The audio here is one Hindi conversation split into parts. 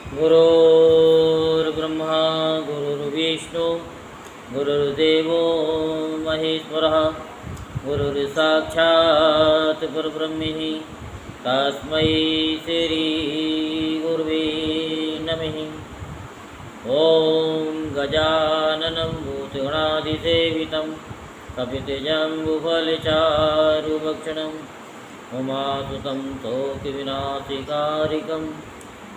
गुरुर्ब्रह्मा गुरुर्विष्णु गुरुर्देवो महेश्वरः गुरुर्साक्षात् परब्रह्म तस्मै श्री गुरुवे नमः। ॐ गजाननं भूतगणाधिसेवितं कपितजम्बुफलचारुभक्षणं उमासुतं शोकविनाशकारिकं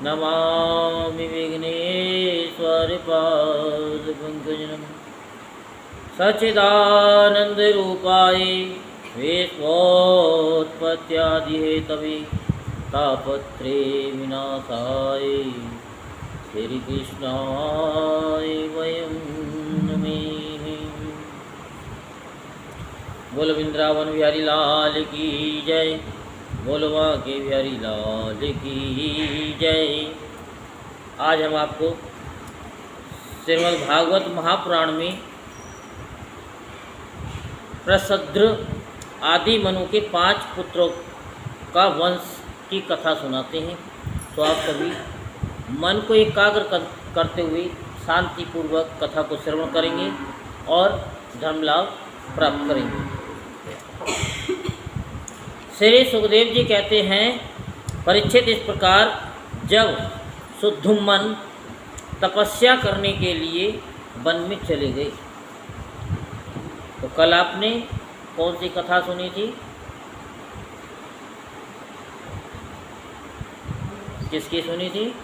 नमामि विघ्नेश्वरपादपङ्कजं। सच्चिदानन्दरूपाय विश्वोत्पत्त्यादिहेतवे तापत्रे विनाशाय श्रीकृष्णाय वयं नमः। बोलो वृंदावन बिहारी लाल की जय, बोलो वहाँ के बिहारी लाल की जय। आज हम आपको श्रीमद् भागवत महापुराण में प्रसद्र आदि मनु के 5 पुत्रों का वंश की कथा सुनाते हैं। तो आप सभी मन को एकाग्र करते हुए शांतिपूर्वक कथा को श्रवण करेंगे और धर्म लाभ प्राप्त करेंगे। श्री सुखदेव जी कहते हैं, परीक्षित इस प्रकार जब सुद्धुम्न तपस्या करने के लिए वन में चले गए। तो कल आपने कौन सी कथा सुनी थी? किसकी सुनी थी?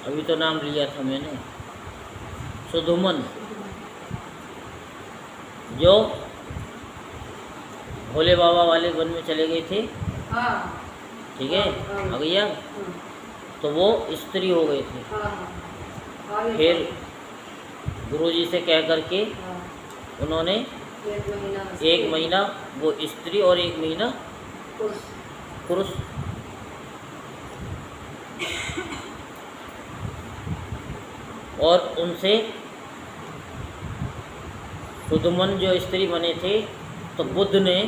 अभी तो नाम लिया था मैंने। सुद्धुम्न जो भोले बाबा वाले वन में चले गए थे। ठीक है, आ गया। तो वो स्त्री हो गए थे। फिर गुरुजी से कह करके उन्होंने 1 महीना वो स्त्री और 1 महीना पुरुष। और उनसे सुद्धुम्न जो स्त्री बने थे, तो बुद्ध ने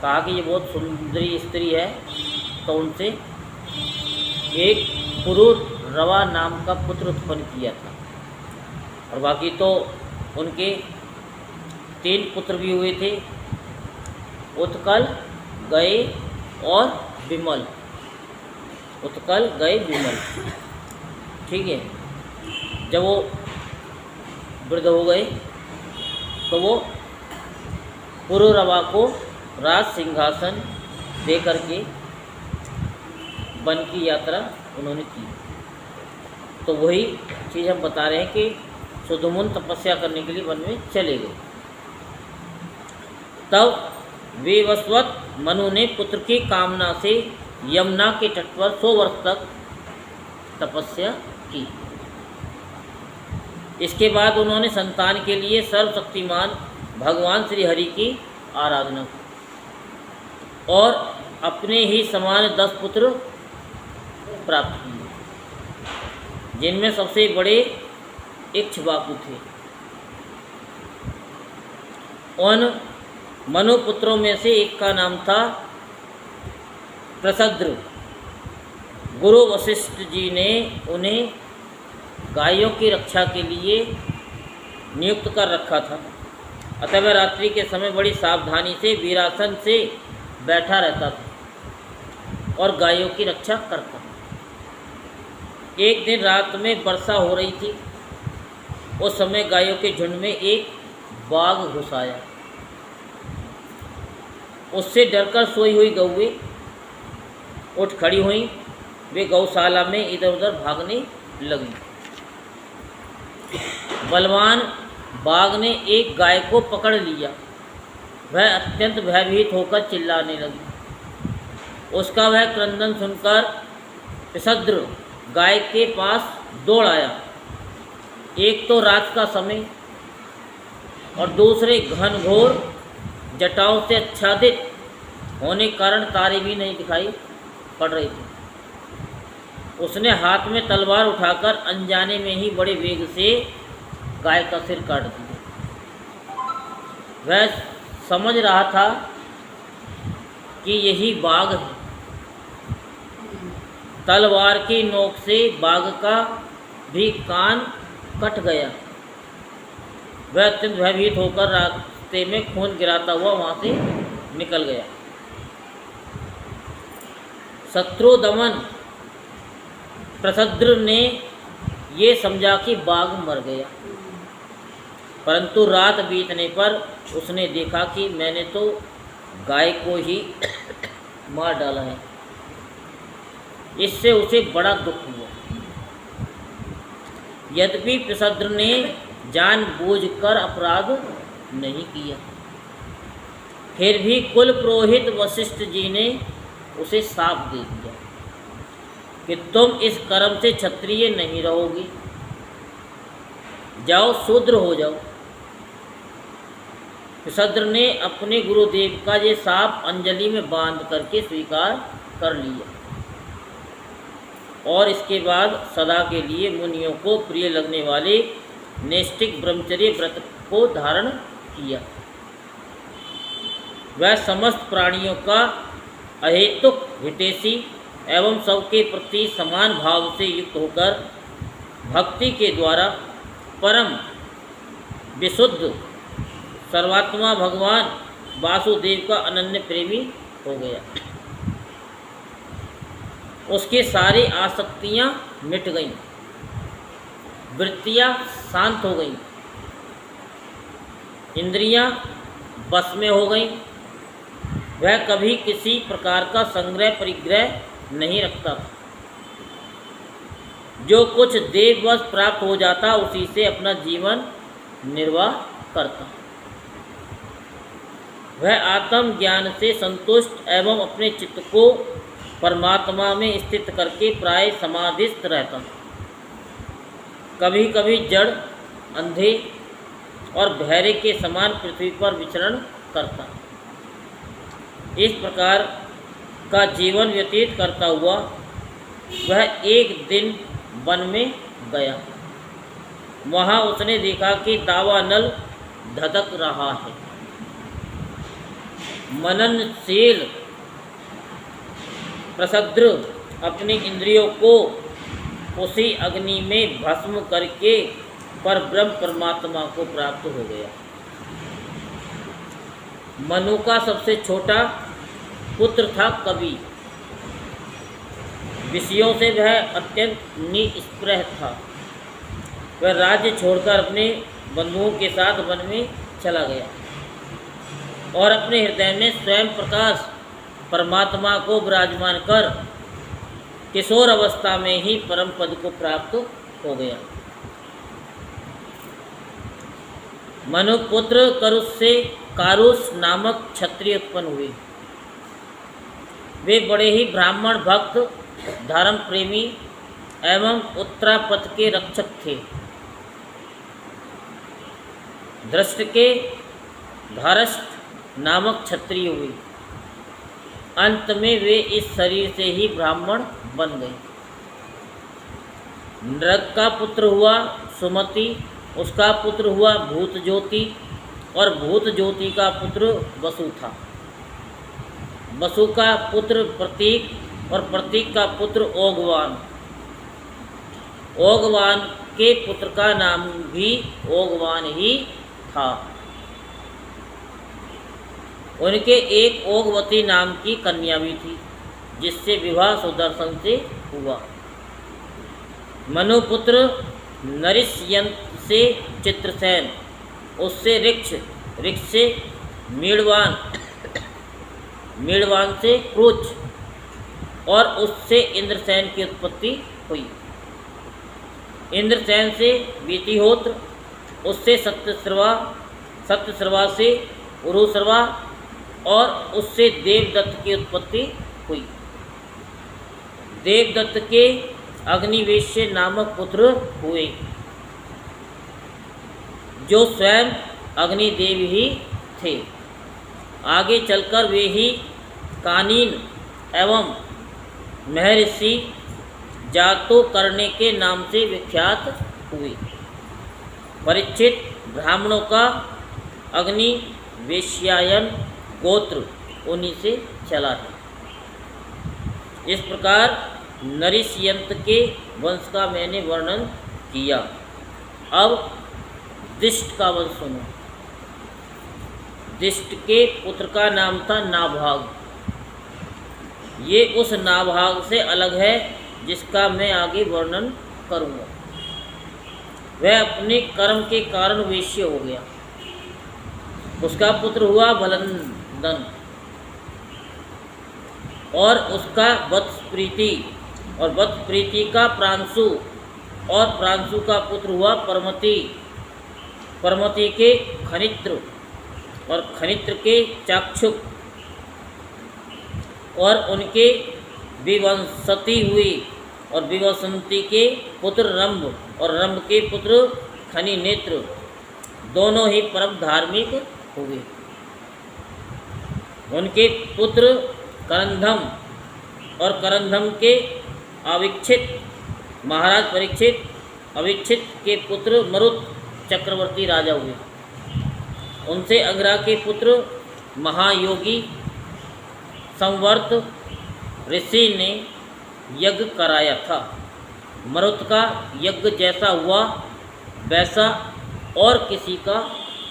कहा कि ये बहुत सुंदरी स्त्री है, तो उनसे एक पुरुरवा नाम का पुत्र उत्पन्न किया था। और बाकी तो उनके 3 पुत्र भी हुए थे, उत्कल, गए और विमल। उत्कल, गए, विमल। ठीक है। जब वो वृद्ध हो गए तो वो पुरुरवा को राज सिंहासन दे करके वन की यात्रा उन्होंने की। तो वही चीज़ हम बता रहे हैं कि सुद्धुम्न तपस्या करने के लिए वन में चले गए। तब विवस्वत मनु ने पुत्र की कामना से यमुना के तट पर 100 वर्ष तक तपस्या की। इसके बाद उन्होंने संतान के लिए सर्वशक्तिमान भगवान श्री हरि की आराधना की और अपने ही समान 10 पुत्र प्राप्त किए, जिनमें सबसे बड़े इक्ष्वाकु थे। उन मनु पुत्रों में से एक का नाम था प्रसद्र। गुरु वशिष्ठ जी ने उन्हें गायों की रक्षा के लिए नियुक्त कर रखा था। अतः वह रात्रि के समय बड़ी सावधानी से वीरासन से बैठा रहता था और गायों की रक्षा करता। एक दिन रात में वर्षा हो रही थी। उस समय गायों के झुंड में एक बाघ घुस आया। उससे डरकर सोई हुई गौएं उठ खड़ी हुई। वे गौशाला में इधर उधर भागने लगी। बलवान बाघ ने एक गाय को पकड़ लिया। वह अत्यंत भयभीत होकर चिल्लाने लगी। उसका वह क्रंदन सुनकर प्रसद्र गाय के पास दौड़ आया। एक तो रात का समय और दूसरे घनघोर जटाओं से आच्छादित होने के कारण तारे भी नहीं दिखाई पड़ रही थी। उसने हाथ में तलवार उठाकर अनजाने में ही बड़े वेग से गाय का सिर काट दिया। वह समझ रहा था कि यही बाघ है। तलवार की नोक से बाघ का भी कान कट गया। वह अत्यंत भयभीत होकर रास्ते में खून गिराता हुआ वहाँ से निकल गया। शत्रु दमन प्रसद्र ने ये समझा कि बाघ मर गया, परंतु रात बीतने पर उसने देखा कि मैंने तो गाय को ही मार डाला है। इससे उसे बड़ा दुख हुआ। यद्यपि प्रसद्र ने जानबूझकर अपराध नहीं किया, फिर भी कुल पुरोहित वशिष्ठ जी ने उसे शाप दे दिया कि तुम इस कर्म से क्षत्रिय नहीं रहोगे, जाओ शूद्र हो जाओ। प्रसद्र ने अपने गुरुदेव का ये शाप अंजलि में बांध करके स्वीकार कर लिया और इसके बाद सदा के लिए मुनियों को प्रिय लगने वाले नैष्ठिक ब्रह्मचर्य व्रत को धारण किया। वह समस्त प्राणियों का अहेतुक हितैषी एवं सबके प्रति समान भाव से युक्त होकर भक्ति के द्वारा परम विशुद्ध सर्वात्मा भगवान वासुदेव का अनन्य प्रेमी हो गया। उसकी सारी आसक्तियाँ मिट गईं, वृत्तियाँ शांत हो गईं, इंद्रियाँ बस में हो गईं। वह कभी किसी प्रकार का संग्रह परिग्रह नहीं रखता था। जो कुछ देववश प्राप्त हो जाता उसी से अपना जीवन निर्वाह करता। वह आत्म ज्ञान से संतुष्ट एवं अपने चित्त को परमात्मा में स्थित करके प्राय समाधिस्थ रहता। कभी कभी जड़, अंधे और बहरे के समान पृथ्वी पर विचरण करता। इस प्रकार का जीवन व्यतीत करता हुआ वह एक दिन वन में गया। वहाँ उसने देखा कि दावानल धधक रहा है। मननशील प्रसद्र अपनी इंद्रियों को उसी अग्नि में भस्म करके परब्रह्म परमात्मा को प्राप्त हो गया। मनु का सबसे छोटा पुत्र था कवि। विषयों से वह अत्यंत निस्पृह था। वह राज्य छोड़कर अपने बंधुओं के साथ वन में चला गया और अपने हृदय में स्वयं प्रकाश परमात्मा को विराजमान कर किशोर अवस्था में ही परम पद को प्राप्त हो गया। मनुपुत्र करुष से कारुष नामक क्षत्रिय उत्पन्न हुए। वे बड़े ही ब्राह्मण भक्त, धर्म प्रेमी एवं उत्तरापथ के रक्षक थे। धृष्ट के धारष्ट नामक क्षत्रिय हुए। अंत में वे इस शरीर से ही ब्राह्मण बन गए। नृग का पुत्र हुआ सुमति, उसका पुत्र हुआ भूतज्योति और भूतज्योति का पुत्र वसु था। वसु का पुत्र प्रतीक और प्रतीक का पुत्र ओगवान। ओगवान के पुत्र का नाम भी ओगवान ही था। उनके एक ओगवती नाम की कन्या भी थी, जिससे विवाह सुदर्शन से हुआ। मनुपुत्र नरिष्यंत से चित्रसेन, उससे ऋक्ष, ऋक्ष से मीड़वान, मीड़वान से क्रुच और उससे इंद्रसेन की उत्पत्ति हुई। इंद्रसेन से वीतिहोत्र, उससे सत्यश्रवा, सत्यश्रवा से उरुश्रवा और उससे देवदत्त की उत्पत्ति हुई। देवदत्त के अग्निवेश्य नामक पुत्र हुए, जो स्वयं अग्निदेव ही थे। आगे चलकर वे ही कानीन एवं महर्षि जातो करने के नाम से विख्यात हुए। परीक्षित ब्राह्मणों का अग्नि वेश्यायन गोत्र उन्हीं से चला है। इस प्रकार नरिष्यंत के वंश का मैंने वर्णन किया। अब दिष्ट का वंश सुनो। दिष्ट के पुत्र का नाम था नाभाग। ये उस नाभाग से अलग है जिसका मैं आगे वर्णन करूँगा। वह अपने कर्म के कारण वेश्य हो गया। उसका पुत्र हुआ भलंदन और उसका वत्सप्रीति, और वत्सप्रीति का प्रांशु, और प्रांशु का पुत्र हुआ परमति, परमति के खनित्र, और खनित्र के चाक्षुक, और उनके विवंसती हुई, और विवसंती के पुत्र रंभ, और रंभ के पुत्र खनि नेत्र, दोनों ही परम धार्मिक हुए। उनके पुत्र करंधम, और करंधम के अविक्षित महाराज परीक्षित, अविक्षित के पुत्र मरुत चक्रवर्ती राजा हुए। उनसे अंगरा के पुत्र महायोगी संवर्त ऋषि ने यज्ञ कराया था। मरुत का यज्ञ जैसा हुआ वैसा और किसी का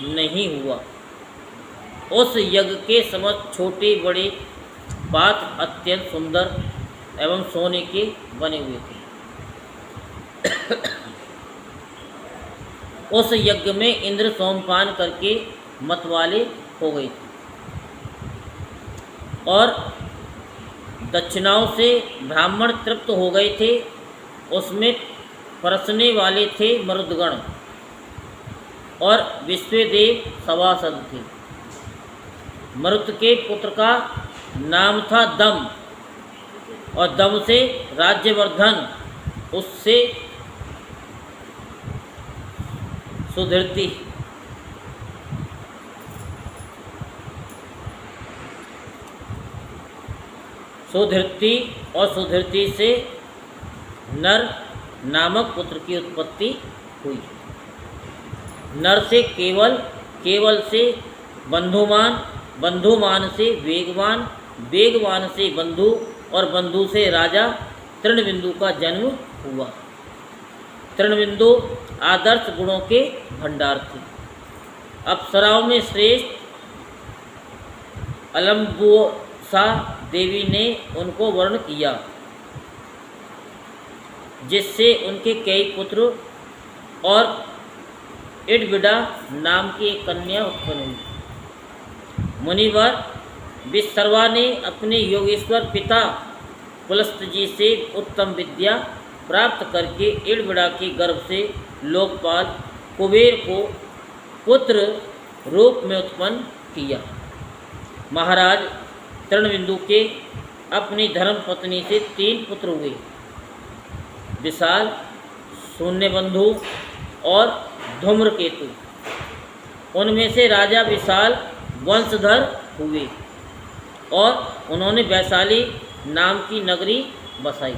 नहीं हुआ। उस यज्ञ के समस्त छोटे बड़े पात्र अत्यंत सुंदर एवं सोने के बने हुए थे। उस यज्ञ में इंद्र सोमपान करके मतवाले हो गए थे, और दक्षिणाओं से ब्राह्मण तृप्त हो गए थे। उसमें परसने वाले थे मरुदगण, और विश्वदेव सभासद थे। मरुत के पुत्र का नाम था दम, और दम से राज्यवर्धन, उससे सुधृति, सुधृति, और सुधृति से नर नामक पुत्र की उत्पत्ति हुई। नर से केवल, केवल से बंधुमान, बंधुमान से वेगवान, वेगवान से बंधु, और बंधु से राजा तृणबिंदु का जन्म हुआ। तृणबिंदु आदर्श गुणों के भंडार थे। अप्सराओं में श्रेष्ठ अलम्बुसा देवी ने उनको वर्ण किया, जिससे उनके कई पुत्र और इडविडा नाम की एक कन्या उत्पन्न हुई। मुनिवर विश्रवा ने अपने योगेश्वर पिता पुलस्त जी से उत्तम विद्या प्राप्त करके इडविडा के गर्भ से लोकपाल कुबेर को पुत्र रूप में उत्पन्न किया। महाराज तृणबिंदु के अपनी धर्म पत्नी से 3 पुत्र हुए, विशाल, शून्यबंधु और धूम्रकेतु। उनमें से राजा विशाल वंशधर हुए, और उन्होंने वैशाली नाम की नगरी बसाई।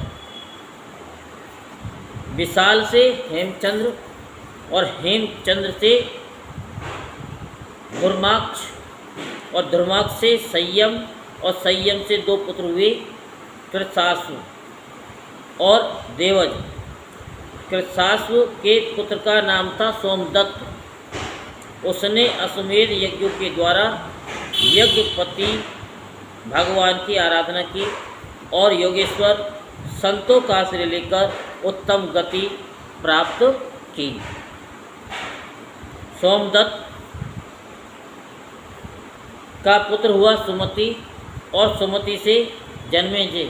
विशाल से हेमचंद्र, और हेमचंद्र से धुर्माक्ष, और धुर्माक्ष से संयम, और संयम से 2 पुत्र हुए, कृतसास्व और देवज। कृतसास्व के पुत्र का नाम था सोमदत्त। उसने अश्वमेध यज्ञों के द्वारा यज्ञपति भगवान की आराधना की, और योगेश्वर संतों का आश्रय लेकर उत्तम गति प्राप्त की। सोमदत्त का पुत्र हुआ सुमति, और सुमति से जन्मेजय।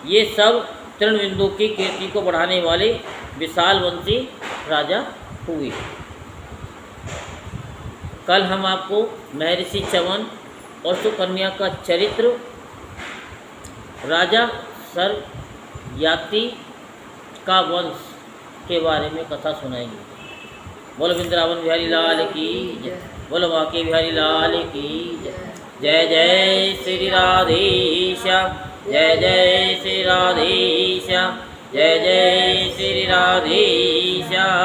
ये सब तृणबिंदु की कीर्ति को बढ़ाने वाले विशाल वंशी राजा हुए। कल हम आपको महर्षि च्यवन और सुकन्या का चरित्र, राजा सरयाति का वंश के बारे में कथा सुनाएंगे। बोलो वृंदावन बिहारी लाल की जय, बोलो बांके बिहारी लाल की जय। जय जय श्री राधेश्याम, जय जय श्री राधेश्याम, जय जय श्री राधेश्याम।